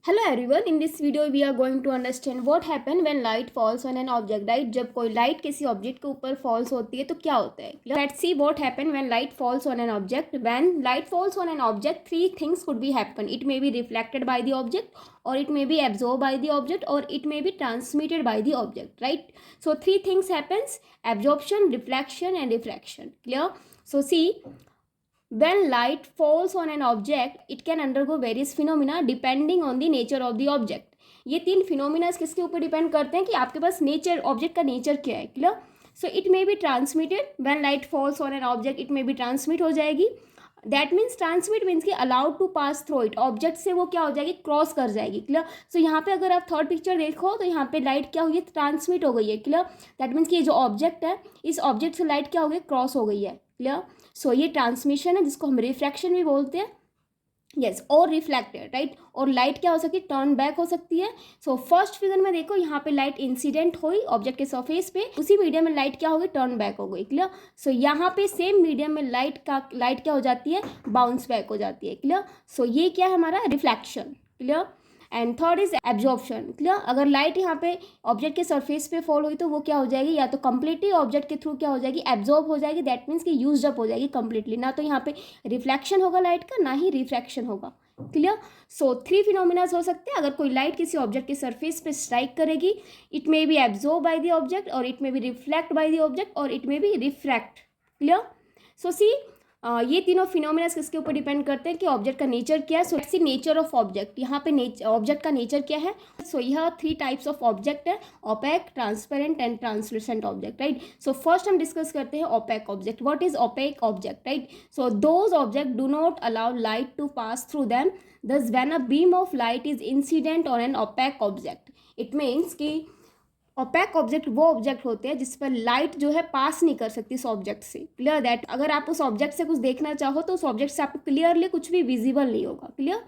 Hello everyone, in this video we are going to understand what happen when light falls on an object, right? जब कोई light किसी object के ऊपर falls होती है तो क्या होता है? Let's see what happen when light falls on an object. When light falls on an object, three things could be happen. It may be reflected by the object, or it may be absorbed by the object, or it may be transmitted by the object, right? So three things happens: absorption, reflection and refraction. Clear? So see, when light falls on an object, it can undergo various phenomena depending on the nature of the object. ये तीन phenomena किसके ऊपर depend करते हैं कि आपके पास nature, object का नेचर क्या है. Clear? So it may be transmitted. When light falls on an object, it may be transmit हो जाएगी. दैट मीन्स ट्रांसमिट मीन्स कि allowed to pass through it. Object से वो क्या हो जाएगी, क्रॉस कर जाएगी. क्लियर? सो यहाँ पे अगर आप थर्ड पिक्चर देखो तो यहाँ पे लाइट क्या हुई है, ट्रांसमिट हो गई है. क्लियर? दैट मीन्स कि ये जो ऑब्जेक्ट है, इस ऑब्जेक्ट से लाइट क्या हो गई, क्रॉस हो गई है. क्लियर? सो ये ट्रांसमिशन है जिसको हम रिफ्रैक्शन भी बोलते हैं. यस, और रिफ्लेक्टेड, राइट. और लाइट क्या हो सकती है, टर्न बैक हो सकती है. सो फर्स्ट फिगर में देखो, यहाँ पे लाइट इंसिडेंट हुई ऑब्जेक्ट के सरफेस पे, उसी मीडियम में लाइट क्या हो गई, टर्न बैक हो गई. क्लियर? सो यहाँ पे सेम मीडियम में लाइट क्या हो जाती है, बाउंस बैक हो जाती है. क्लियर? सो ये क्या है हमारा reflection. Clear? And third is absorption. Clear? अगर लाइट यहाँ पे ऑब्जेक्ट के सरफेस पे फॉल हुई तो वो क्या हो जाएगी, या तो कम्प्लीटली ऑब्जेक्ट के थ्रू क्या हो जाएगी, एब्जॉर्ब हो जाएगी. दैट मीन्स कि यूज अप हो जाएगी कम्प्लीटली. ना तो यहाँ पे रिफ्लेक्शन होगा लाइट का, ना ही रिफ्रैक्शन होगा. क्लियर? सो थ्री फिनोमिनाज हो सकते हैं अगर कोई लाइट किसी ऑब्जेक्ट के सरफेस पे स्ट्राइक करेगी. It may be absorb by the object, और it may be reflect by the object, और it may be refract. Clear? So see, ये तीनों फिनोमिनास किसके ऊपर डिपेंड करते हैं कि ऑब्जेक्ट का नेचर क्या है. So it's the nature of object. यहाँ पे ऑब्जेक्ट का नेचर क्या है. सो यह थ्री टाइप्स ऑफ ऑब्जेक्ट है: opaque, transparent and translucent object, right. So first हम डिस्कस करते हैं opaque object. What is opaque object, right. So those object do not allow light to pass through them. thus when a beam of light is incident on an opaque object, it means कि OPEC object वो object होते हैं जिस पर light जो है पास नहीं कर सकती उस ऑब्जेक्ट से. क्लियर? दैट अगर आप उस ऑब्जेक्ट से कुछ देखना चाहो तो उस ऑब्जेक्ट से आपको क्लियरली कुछ भी विजिबल नहीं होगा. क्लियर?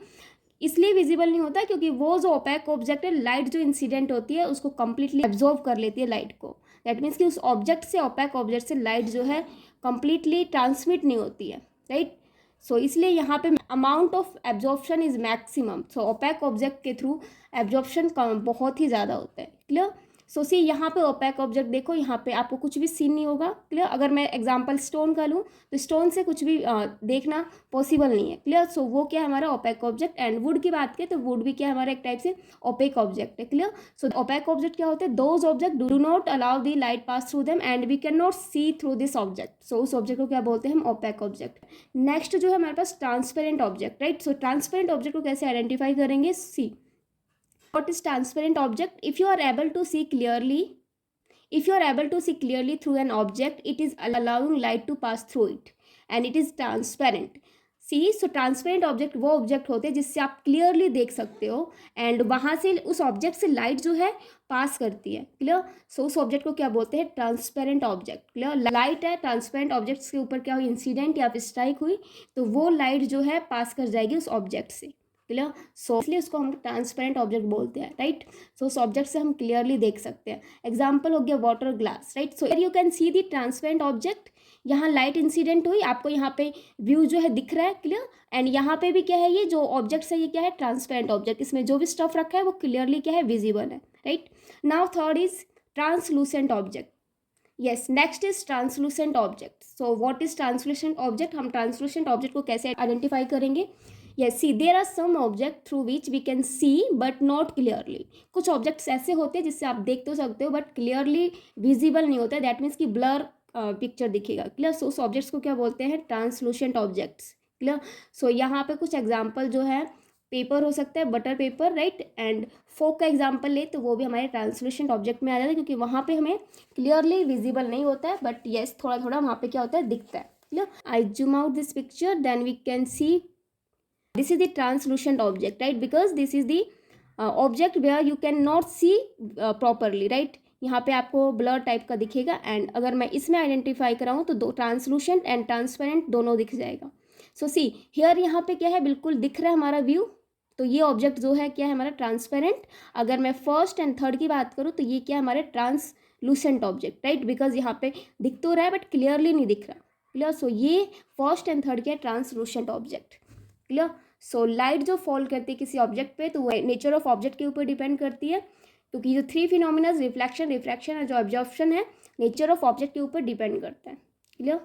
इसलिए विजिबल नहीं होता क्योंकि वो जो ओपैक ऑब्जेक्ट है, लाइट जो इंसिडेंट होती है उसको कंप्लीटली एब्जॉर्व कर लेती है लाइट को. दैट मीन्स कि उस ऑब्जेक्ट से, ओपैक ऑब्जेक्ट से लाइट जो है कंप्लीटली ट्रांसमिट नहीं होती है, राइट. सो इसलिए यहाँ पे amount of absorption is maximum. So opaque object के थ्रू एब्जॉर्प्शन बहुत ही ज़्यादा होता है. क्लियर? सो सी, यहाँ पे ओपैक ऑब्जेक्ट देखो, यहाँ पे आपको कुछ भी सीन नहीं होगा. क्लियर? अगर मैं एग्जांपल स्टोन का लूँ तो स्टोन से कुछ भी देखना पॉसिबल नहीं है. क्लियर? सो वो क्या है हमारा ओपैक ऑब्जेक्ट. एंड वुड की बात करें तो वुड भी क्या है हमारा एक टाइप से ओपेक ऑब्जेक्ट है. क्लियर? सो ओपैक ऑब्जेक्ट क्या होते हैं, those object do not allow the light pass through them and we can not see through this object. So उस ऑब्जेक्ट को क्या बोलते हैं हम, ओपैक ऑब्जेक्ट. नेक्स्ट जो है हमारे पास ट्रांसपेरेंट ऑब्जेक्ट, राइट. सो ट्रांसपेरेंट ऑब्जेक्ट को कैसे आइडेंटिफाई करेंगे. सी, what is transparent object? If you are able to see clearly, if you are able to see clearly through an object, it is allowing light to pass through it and it is transparent. See, so transparent object वो object होते हैं जिससे आप clearly देख सकते हो and वहाँ से उस ऑब्जेक्ट से लाइट जो है पास करती है. क्लियर? सो उस ऑब्जेक्ट को क्या बोलते हैं, ट्रांसपेरेंट ऑब्जेक्ट. क्लियर? लाइट है, ट्रांसपेरेंट ऑब्जेक्ट्स के ऊपर क्या हुई, इंसिडेंट या फिर स्ट्राइक हुई, तो वो लाइट जो है पास कर जाएगी उस ऑब्जेक्ट से. क्लियर? सो इसलिए उसको हम ट्रांसपेरेंट ऑब्जेक्ट बोलते हैं, राइट. सो उस ऑब्जेक्ट से हम क्लियरली देख सकते हैं. एग्जाम्पल हो गया water glass, right. So you can see the transparent object. यहाँ लाइट इंसिडेंट हुई, आपको यहाँ पे व्यू जो है दिख रहा है. क्लियर? एंड यहाँ पे भी क्या है, ये जो ऑब्जेक्ट है ये क्या है, ट्रांसपेरेंट ऑब्जेक्ट. इसमें जो भी स्टफ रखा है वो क्लियरली क्या है, विजिबल है, right. Now third is translucent object. Yes, next is translucent object. So what is translucent object, हम ट्रांसलूसेंट ऑब्जेक्ट को कैसे आइडेंटिफाई करेंगे. yes, see, there are some object through which we can see but not clearly. कुछ objects ऐसे होते हैं जिससे आप देख तो सकते हो बट क्लियरली विजिबल नहीं होता है. दैट मीन्स कि ब्लर पिक्चर दिखेगा. क्लियर? सो उस ऑब्जेक्ट्स को क्या बोलते हैं, ट्रांसलूसेंट ऑब्जेक्ट्स. क्लियर? सो यहाँ पे कुछ एग्जाम्पल जो है, पेपर हो सकता है, butter paper, right. And fog का एग्जाम्पल ले तो वो भी हमारे ट्रांसलूसेंट ऑब्जेक्ट में आ जाता है क्योंकि वहाँ पे हमें क्लियरली विजिबल नहीं होता है बट येस थोड़ा थोड़ा वहाँ पे क्या होता है, दिखता है. Clear? I zoom out this picture, then we can see this is the translucent object, right, because this is the object where you cannot see properly, right. यहाँ पे आपको ब्लर टाइप का दिखेगा एंड अगर मैं इसमें आइडेंटिफाई कराऊँ तो दो ट्रांसलूसेंट एंड ट्रांसपेरेंट दोनों दिख जाएगा. सो सी हियर, यहाँ पे क्या है, बिल्कुल दिख रहा है हमारा व्यू. तो ये ऑब्जेक्ट जो है क्या है हमारा, ट्रांसपेरेंट. अगर मैं फर्स्ट एंड थर्ड की बात करूँ तो ये क्या है हमारे ट्रांसलूसेंट ऑब्जेक्ट, राइट, बिकॉज यहाँ पे दिख तो रहा है बट क्लियरली नहीं दिख रहा. क्लियर? सो ये फर्स्ट एंड थर्ड क्या है, translucent object. Clear? So light जो फॉल करती है किसी ऑब्जेक्ट पे तो वो नेचर ऑफ ऑब्जेक्ट के ऊपर डिपेंड करती है, क्योंकि जो थ्री फिनोमिना रिफ्लेक्शन, रिफ्रैक्शन और जो ऑब्जर्प्शन है नेचर ऑफ ऑब्जेक्ट के ऊपर डिपेंड करता है। क्लियर?